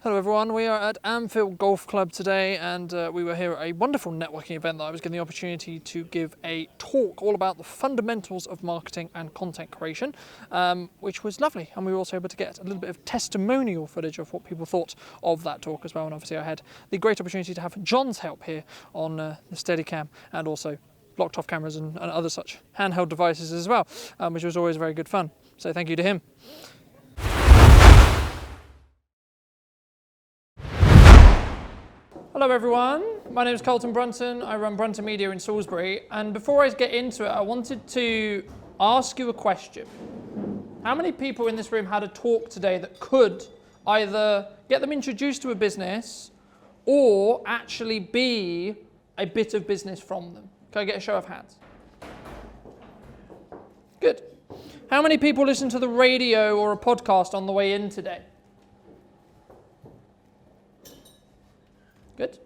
Hello everyone, we are at Anfield Golf Club today and we were here at a wonderful networking event that I was given the opportunity to give a talk all about the fundamentals of marketing and content creation, which was lovely, and we were also able to get a little bit of testimonial footage of what people thought of that talk as well, and obviously I had the great opportunity to have John's help here on the Steadicam and also blocked off cameras and other such handheld devices as well, which was always very good fun, so thank you to him. Hello everyone, my name is Colton Brunson, I run Brunson Media in Salisbury, and before I get into it I wanted to ask you a question. How many people in this room had a talk today that could either get them introduced to a business or actually be a bit of business from them? Can I get a show of hands? Good. How many people listen to the radio or a podcast on the way in today? Good.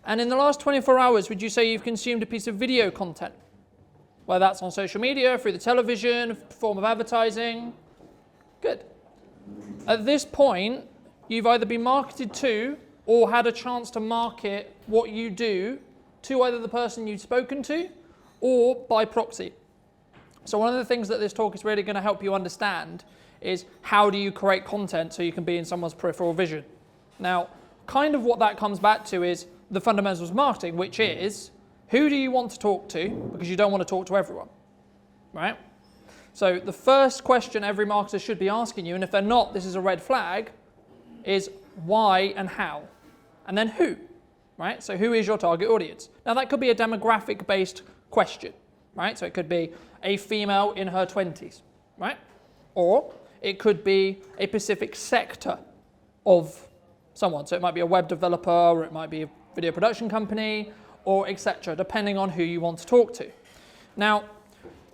And in the last 24 hours, would you say you've consumed a piece of video content? Whether that's on social media, through the television, form of advertising? Good. At this point, you've either been marketed to or had a chance to market what you do to either the person you've spoken to or by proxy. So one of the things that this talk is really going to help you understand is how do you create content so you can be in someone's peripheral vision. Now, kind of what that comes back to is the fundamentals of marketing, which is who do you want to talk to, because you don't want to talk to everyone, right? So the first question every marketer should be asking you, and if they're not, this is a red flag, is why and how, and then who, right? So who is your target audience? Now that could be a demographic-based question, right? So it could be a female in her 20s, right? Or it could be a specific sector of someone. So it might be a web developer, or it might be a video production company, or etc., depending on who you want to talk to. Now,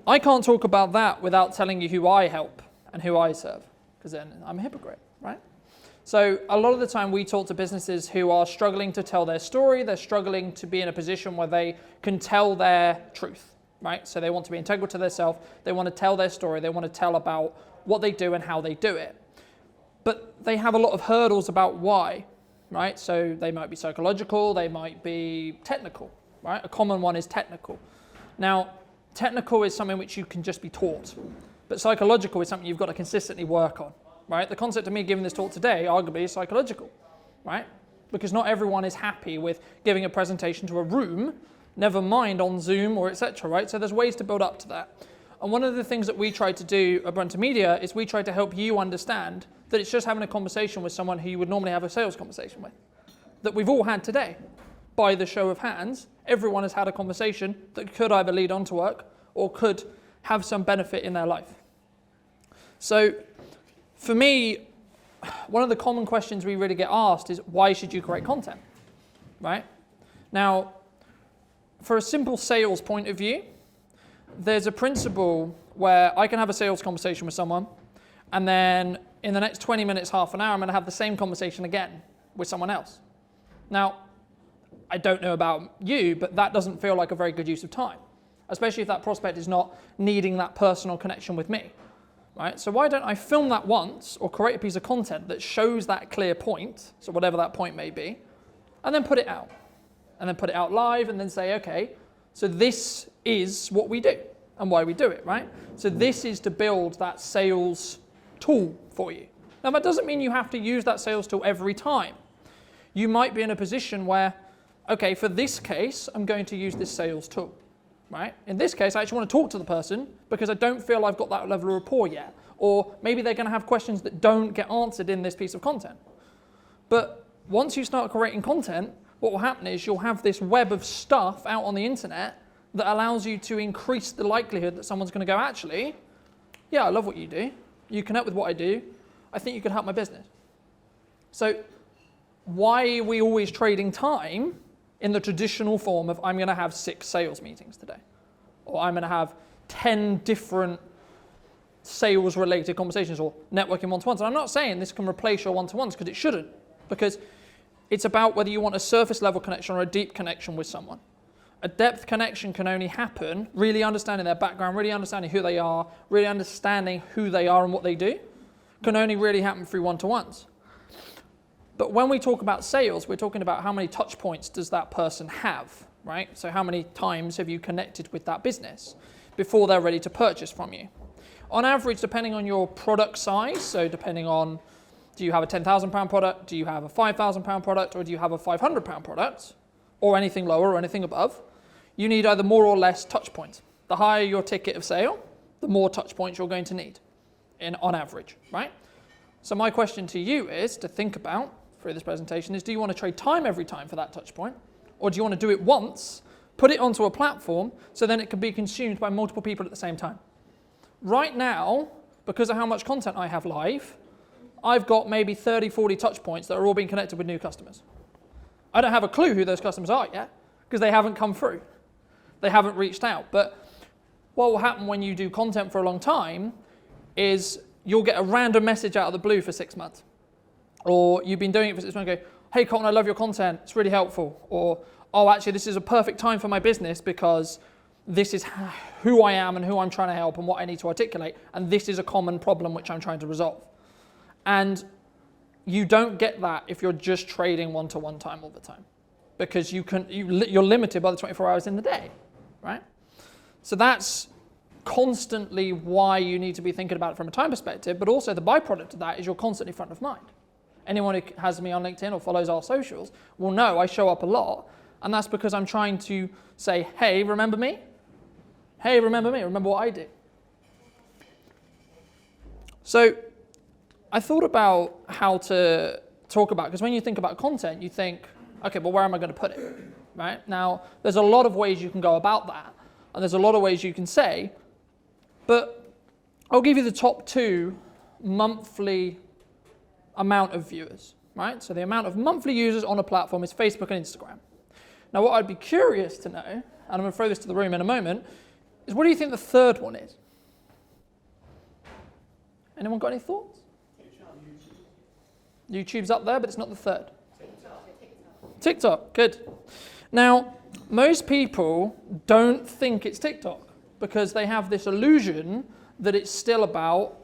I can't talk about that without telling you who I help and who I serve, because then I'm a hypocrite, right? So a lot of the time we talk to businesses who are struggling to tell their story, they're struggling to be in a position where they can tell their truth, right? So they want to be integral to themselves, they want to tell their story, they want to tell about what they do and how they do it. But they have a lot of hurdles about why, right? So they might be psychological, they might be technical, right? A common one is technical. Now, technical is something which you can just be taught, but psychological is something you've got to consistently work on, right? The concept of me giving this talk today arguably is psychological, right? Because not everyone is happy with giving a presentation to a room, never mind on Zoom or etc., right? So there's ways to build up to that. And one of the things that we try to do at Brunson Media is we try to help you understand that it's just having a conversation with someone who you would normally have a sales conversation with, that we've all had today. By the show of hands, everyone has had a conversation that could either lead on to work or could have some benefit in their life. So for me, one of the common questions we really get asked is, why should you create content, right? Now, for a simple sales point of view, there's a principle where I can have a sales conversation with someone, and then in the next 20 minutes, half an hour, I'm going to have the same conversation again with someone else. Now, I don't know about you, but that doesn't feel like a very good use of time, especially if that prospect is not needing that personal connection with me, right? So why don't I film that once or create a piece of content that shows that clear point, so whatever that point may be, and then put it out, and then put it out live, and then say, okay, so this is what we do and why we do it, right? So this is to build that sales tool for you. Now that doesn't mean you have to use that sales tool every time. You might be in a position where, okay, for this case, I'm going to use this sales tool, right? In this case, I actually want to talk to the person because I don't feel I've got that level of rapport yet. Or maybe they're going to have questions that don't get answered in this piece of content. But once you start creating content, what will happen is you'll have this web of stuff out on the internet that allows you to increase the likelihood that someone's going to go, actually, yeah, I love what you do. You connect with what I do. I think you could help my business. So why are we always trading time in the traditional form of I'm going to have 6 sales meetings today, or I'm going to have 10 different sales-related conversations or networking one-to-ones? And I'm not saying this can replace your one-to-ones, because it shouldn't, because it's about whether you want a surface-level connection or a deep connection with someone. A depth connection can only happen really understanding their background, really understanding who they are, really understanding who they are and what they do, can only really happen through one-to-ones. But when we talk about sales, we're talking about how many touch points does that person have, right? So how many times have you connected with that business before they're ready to purchase from you? On average, depending on your product size, so depending on, do you have a £10,000 product, do you have a £5,000 product, or do you have a £500 product, or anything lower or anything above, you need either more or less touch points. The higher your ticket of sale, the more touch points you're going to need on average, right? So my question to you is to think about through this presentation is, do you want to trade time every time for that touch point? Or do you want to do it once, put it onto a platform, so then it can be consumed by multiple people at the same time? Right now, because of how much content I have live, I've got maybe 30, 40 touch points that are all being connected with new customers. I don't have a clue who those customers are yet, because they haven't come through. They haven't reached out. But what will happen when you do content for a long time is you'll get a random message out of the blue for 6 months. Or you've been doing it for 6 months and go, hey Colton, I love your content, it's really helpful. Or, oh, actually this is a perfect time for my business because this is who I am and who I'm trying to help and what I need to articulate, and this is a common problem which I'm trying to resolve. And you don't get that if you're just trading one-to-one time all the time, because you're limited by the 24 hours in the day, right? So that's constantly why you need to be thinking about it from a time perspective, but also the byproduct of that is you're constantly front of mind. Anyone who has me on LinkedIn or follows our socials will know I show up a lot, and that's because I'm trying to say, hey, remember me? Hey, remember me? Remember what I do? So I thought about how to talk about, because when you think about content, you think, okay, well, where am I going to put it, right? Now, there's a lot of ways you can go about that, and there's a lot of ways you can say, but I'll give you the top 2 monthly amount of viewers, right? So the amount of monthly users on a platform is Facebook and Instagram. Now, what I'd be curious to know, and I'm going to throw this to the room in a moment, is what do you think the third one is? Anyone got any thoughts? YouTube's up there, but it's not the third. TikTok, good. Now, most people don't think it's TikTok because they have this illusion that it's still about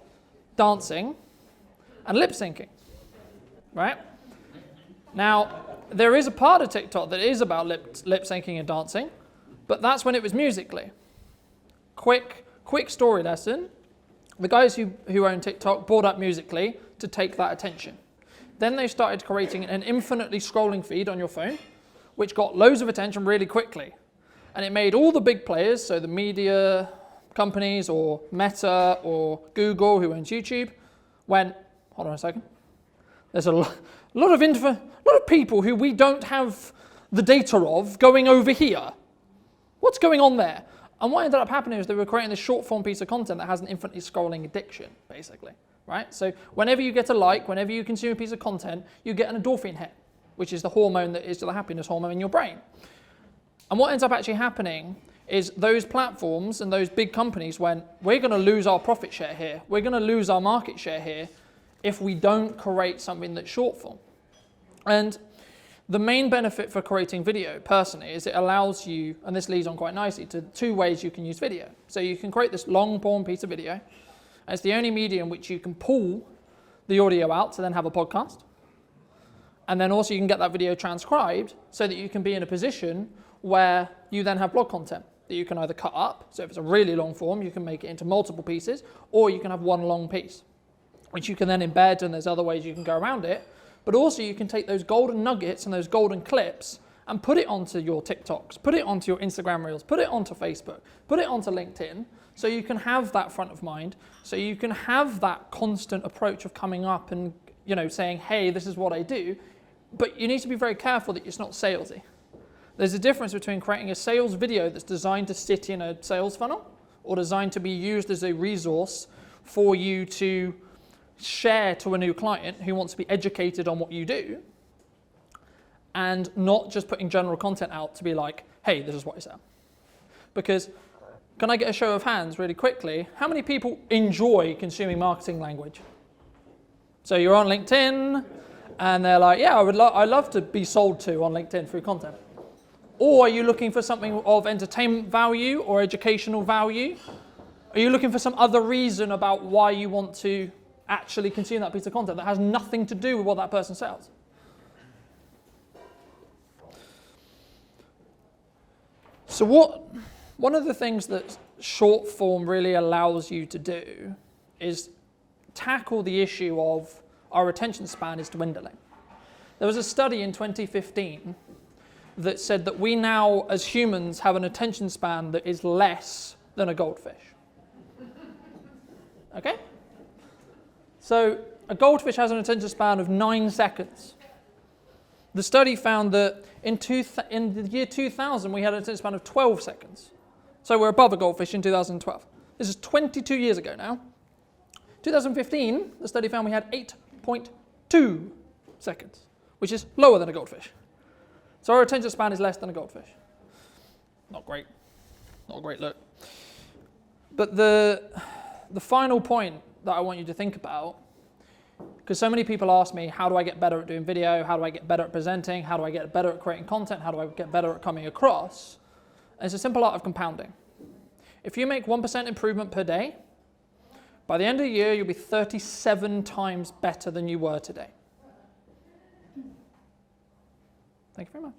dancing and lip syncing, right? Now, there is a part of TikTok that is about lip syncing and dancing, but that's when it was Musical.ly. Quick story lesson. The guys who own TikTok bought up Musical.ly to take that attention. Then they started creating an infinitely scrolling feed on your phone, which got loads of attention really quickly. And it made all the big players, so the media companies or Meta or Google, who owns YouTube, went, hold on a second. There's a lot of people who we don't have the data of going over here. What's going on there? And what ended up happening is they were creating this short form piece of content that has an infinitely scrolling addiction, basically, right? So whenever you get a like, whenever you consume a piece of content, you get an endorphin hit, which is the hormone that is the happiness hormone in your brain. And what ends up actually happening is those platforms and those big companies went, we're going to lose our profit share here. We're going to lose our market share here if we don't create something that's short form. And the main benefit for creating video, personally, is it allows you, and this leads on quite nicely, to 2 ways you can use video. So you can create this long form piece of video, and it's the only medium which you can pull the audio out to then have a podcast. And then also you can get that video transcribed so that you can be in a position where you then have blog content that you can either cut up, so if it's a really long form, you can make it into multiple pieces, or you can have one long piece, which you can then embed, and there's other ways you can go around it. But also you can take those golden nuggets and those golden clips and put it onto your TikToks, put it onto your Instagram Reels, put it onto Facebook, put it onto LinkedIn, so you can have that front of mind, so you can have that constant approach of coming up and, saying, hey, this is what I do. But you need to be very careful that it's not salesy. There's a difference between creating a sales video that's designed to sit in a sales funnel or designed to be used as a resource for you to share to a new client who wants to be educated on what you do, and not just putting general content out to be like, hey, this is what I sell. Because, can I get a show of hands really quickly? How many people enjoy consuming marketing language? So you're on LinkedIn, and they're like, yeah, I'd love to be sold to on LinkedIn through content. Or are you looking for something of entertainment value or educational value? Are you looking for some other reason about why you want to actually consume that piece of content that has nothing to do with what that person sells? So one of the things that short form really allows you to do is tackle the issue of our attention span is dwindling. There was a study in 2015 that said that we now, as humans, have an attention span that is less than a goldfish. Okay? So a goldfish has an attention span of 9 seconds. The study found that in the year 2000, we had an attention span of 12 seconds. So we're above a goldfish in 2012. This is 22 years ago now. 2015, the study found we had 8.2 seconds, which is lower than a goldfish. So our attention span is less than a goldfish. Not great. Not a great look. But the final point that I want you to think about, because so many people ask me, how do I get better at doing video? How do I get better at presenting? How do I get better at creating content? How do I get better at coming across? And it's a simple art of compounding. If you make 1% improvement per day, by the end of the year, you'll be 37 times better than you were today. Thank you very much.